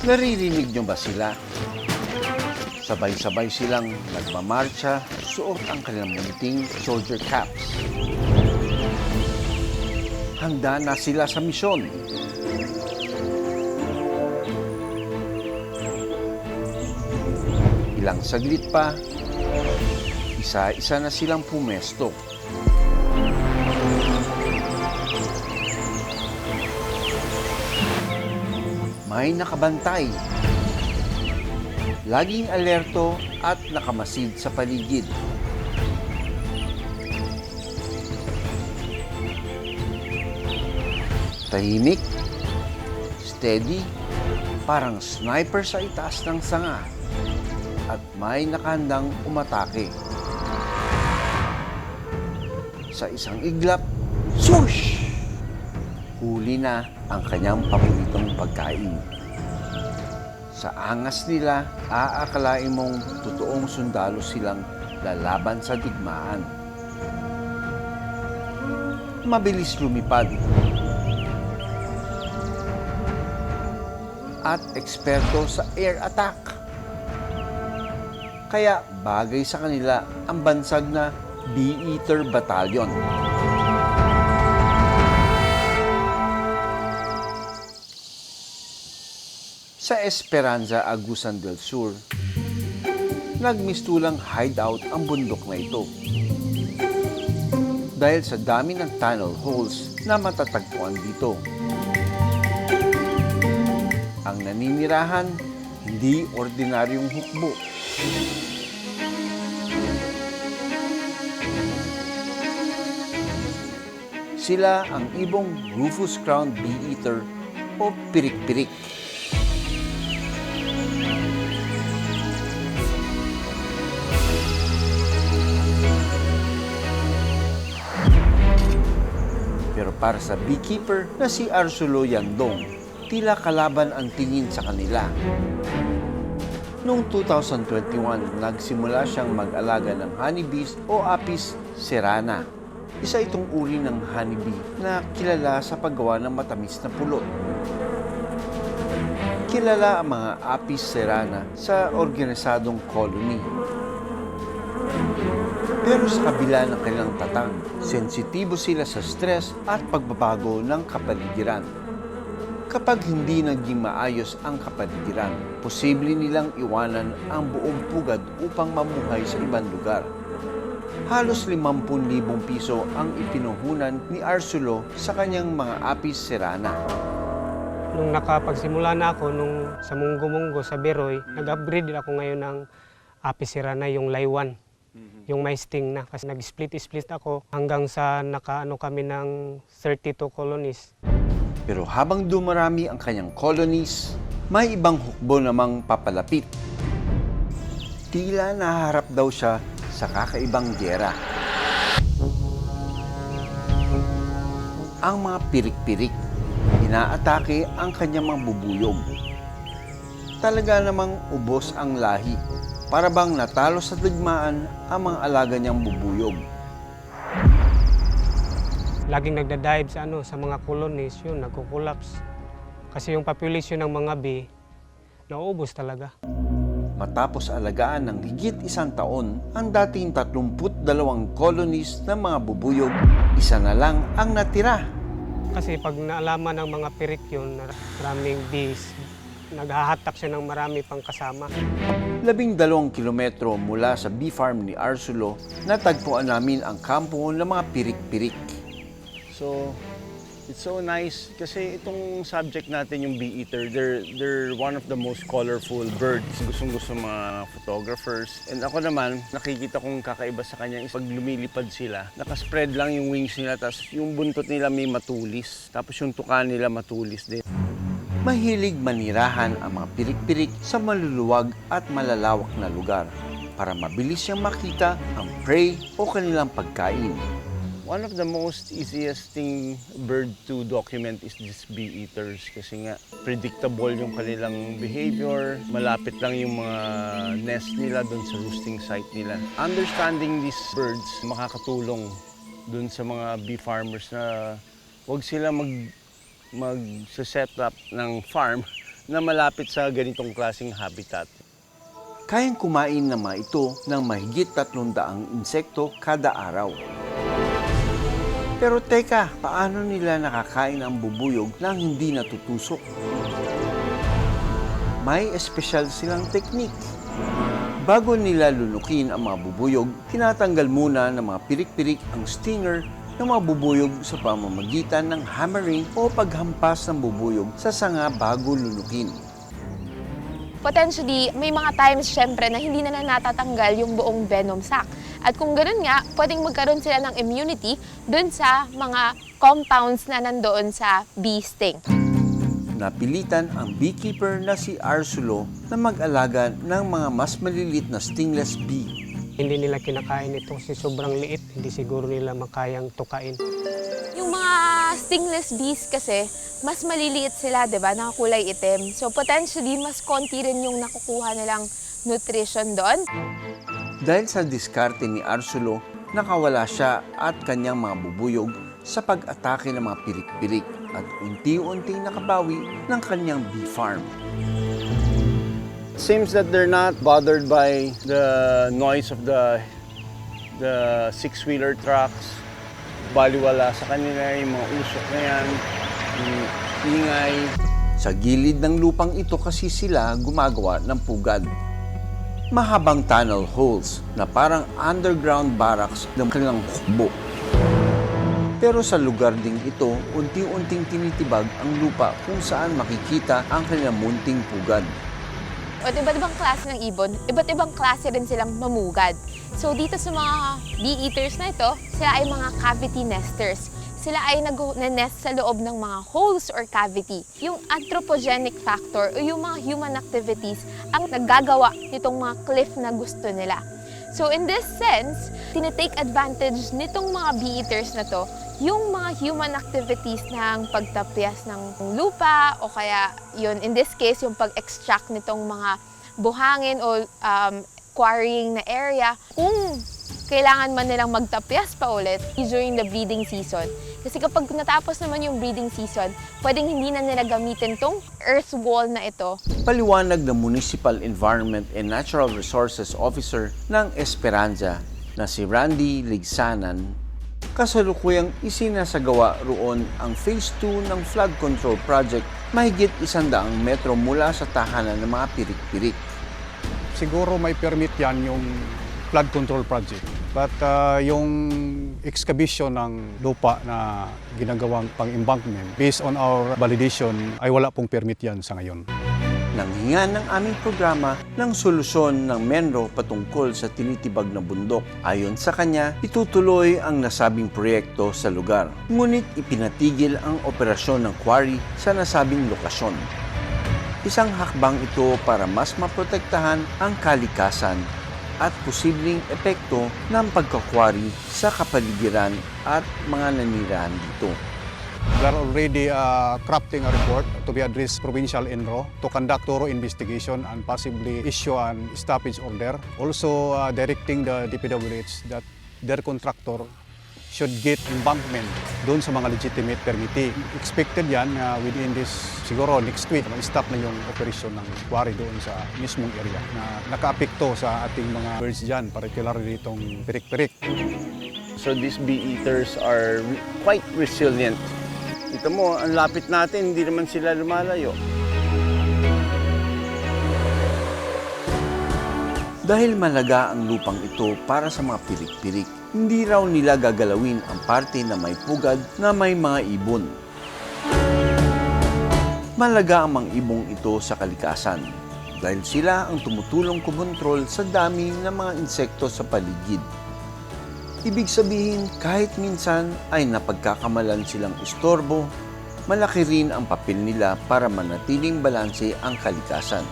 Naririnig niyo ba sila? Sabay-sabay silang nagmamarcha, suot ang kanilang munting soldier caps. Handa na sila sa misyon. Ilang saglit pa, isa-isa na silang pumesto. May nakabantay. Laging alerto at nakamasid sa paligid. Tahimik, steady, parang sniper sa itaas ng sanga. At may nakahandang umatake. Sa isang iglap, swoosh! Huli na ang kanyang paboritong pagkain. Sa angas nila, aakalain mong totoong sundalo silang lalaban sa digmaan. Mabilis lumipad. At eksperto sa air attack. Kaya bagay sa kanila ang bansag na Bee-Eater Battalion. Sa Esperanza, Agusan del Sur, nagmistulang hideout ang bundok na ito. Dahil sa dami ng tunnel holes na matatagpuan dito. Ang naninirahan, hindi ordinaryong hukbo. Sila ang ibong Rufous Crowned Bee-Eater o pirik-pirik. Pero para sa beekeeper na si Arsulo Yandong, tila kalaban ang tingin sa kanila. Noong 2021, nagsimula siyang mag-alaga ng honeybees o Apis cerana. Isa itong uri ng honeybee na kilala sa paggawa ng matamis na pulot. Kilala ang mga Apis cerana sa organisadong colony. Pero sa kabila ng kanilang tatang, sensitibo sila sa stress at pagbabago ng kapaligiran. Kapag hindi naging maayos ang kapaligiran, posible nilang iwanan ang buong pugad upang mamuhay sa ibang lugar. Halos 50,000 piso ang ipinuhunan ni Arsulo sa kanyang mga Apis cerana. Nung nakapagsimula na ako sa munggo-munggo sa Beroy, nag-upgrade ako ngayon ng Apis cerana, yung laywan. Yung may sting na, kasi nag-split ako hanggang sa nakaano kami ng 32 colonies. Pero habang dumarami ang kanyang colonies, may ibang hukbo namang papalapit. Tila naharap daw siya sa kakaibang giyera. Ang mga pirik-pirik, inaatake ang kanyang mga bubuyog. Talaga namang ubos ang lahi. Para bang natalo sa digmaan ang mga alaga niyang bubuyog. Laging nagda-dive sa mga colonies, yun, nagko-collapse. Kasi yung population ng mga bee, nauubos talaga. Matapos alagaan ng higit 1 taon, ang dating 32 colonies ng mga bubuyog, isa na lang ang natira. Kasi pag naalaman ng mga pirik yun, maraming bees, naghahatak siya ng marami pang kasama. 12 kilometro mula sa bee farm ni Arsulo, natagpuan namin ang kampo ng mga pirik-pirik. So, it's so nice kasi itong subject natin, yung bee-eater, they're one of the most colorful birds. Gustong-gusto mga photographers. And ako naman, nakikita kong kakaiba sa kanya is pag lumilipad sila, nakaspread lang yung wings nila, tapos yung buntot nila may matulis. Tapos yung tuka nila matulis din. Mahilig manirahan ang mga pirik-pirik sa maluluwag at malalawak na lugar para mabilis siyang makita ang prey o kanilang pagkain. One of the most easiest bird to document is these bee-eaters kasi nga predictable yung kanilang behavior, malapit lang yung mga nest nila doon sa roosting site nila. Understanding these birds makakatulong doon sa mga bee farmers na huwag sila mag-set up ng farm na malapit sa ganitong klaseng habitat. Kayang kumain ng mga ito ng mahigit 300 insekto kada araw. Pero teka, paano nila nakakain ang bubuyog nang hindi natutusok? May espesyal silang teknik. Bago nila lunukin ang mga bubuyog, tinatanggal muna ng mga pirik-pirik ang stinger ng mga bubuyog sa pamamagitan ng hammering o paghampas ng bubuyog sa sanga bago lunukin. Potentially, may mga times syempre na hindi na natatanggal yung buong venom sac. At kung ganoon nga, pwedeng magkaroon sila ng immunity dun sa mga compounds na nandoon sa bee sting. Napilitan ang beekeeper na si Arsulo na mag-alaga ng mga mas malilit na stingless bee. Hindi nila kinakain ito kasi sobrang liit, hindi siguro nila makayang tukain. Yung mga stingless bees kasi, mas maliliit sila, di ba? Nakakulay itim. So potentially, mas konti rin yung nakukuha nilang nutrition doon. Dahil sa diskarte ni Arsulo, nakawala siya at kanyang mga bubuyog sa pag-atake ng mga pirik-pirik at unti-unting nakabawi ng kanyang bee farm. Seems that they're not bothered by the noise of the six-wheeler trucks. Baliwala sa kanila yung mga usok na yan, yung ingay. Sa gilid ng lupang ito kasi sila gumagawa ng pugad. Mahabang tunnel holes na parang underground barracks ng kanilang hukbo. Pero sa lugar ding ito, unti-unting tinitibag ang lupa kung saan makikita ang kanilang munting pugad. At iba't ibang klase ng ibon, iba't ibang klase rin silang mamugad. So dito sa mga bee eaters na ito, sila ay mga cavity nesters. Sila ay nag-nest sa loob ng mga holes or cavity. Yung anthropogenic factor o yung mga human activities ang naggagawa nitong mga cliff na gusto nila. So in this sense, tinitake advantage nitong mga bee eaters na to yung mga human activities ng pagtapyas ng lupa o kaya yun, in this case, yung pag-extract nitong mga buhangin o quarrying na area. Kung kailangan man nilang magtapyas pa ulit during the breeding season. Kasi kapag natapos naman yung breeding season, pwedeng hindi na nila gamitin tong earth wall na ito. Paliwanag ng Municipal Environment and Natural Resources Officer ng Esperanza na si Randy Ligsanan, kasalukuyang isinasagawa roon ang Phase 2 ng Flood Control Project mahigit 100 metro mula sa tahanan ng mga pirik-pirik. Siguro may permit yan yung flood control project. But yung excavation ng lupa na ginagawang pang-embankment, based on our validation, ay wala pong permit yan sa ngayon. Nanghinga ng aming programa ng solusyon ng Menro patungkol sa tinitibag na bundok. Ayon sa kanya, itutuloy ang nasabing proyekto sa lugar. Ngunit ipinatigil ang operasyon ng quarry sa nasabing lokasyon. Isang hakbang ito para mas maprotektahan ang kalikasan at posibleng epekto ng pagkakwari sa kapaligiran at mga nanirahan dito. We are already crafting a report to be addressed provincial ENRO to conduct thorough investigation and possibly issue an stoppage order. Also directing the DPWH that their contractor should get embankment doon sa mga legitimate permittee. Expected yan within this, siguro next week, mag-stop na yung operation ng quarry doon sa mismong area na naka-apekto sa ating mga birds dyan, particularly itong pirik-pirik. So these bee eaters are quite resilient. Ito mo, ang lapit natin, hindi naman sila lumalayo. Dahil malaga ang lupang ito para sa mga pirik-pirik, hindi raw nila gagalawin ang parte na may pugad na may mga ibon. Malaga ang mga ibong ito sa kalikasan dahil sila ang tumutulong kumontrol sa dami ng mga insekto sa paligid. Ibig sabihin, kahit minsan ay napagkakamalan silang istorbo, malaki rin ang papel nila para manatiling balanse ang kalikasan.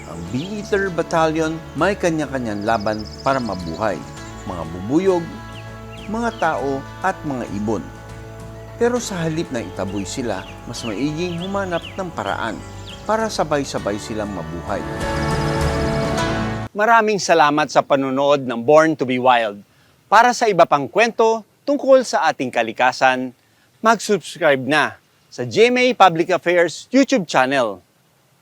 Ang Bee Eater Battalion may kanya-kanyang laban para mabuhay, mga bubuyog, mga tao at mga ibon. Pero sa halip na itaboy sila, mas maiging humanap ng paraan para sabay-sabay silang mabuhay. Maraming salamat sa panonood ng Born to be Wild. Para sa iba pang kwento tungkol sa ating kalikasan, mag-subscribe na sa GMA Public Affairs YouTube channel.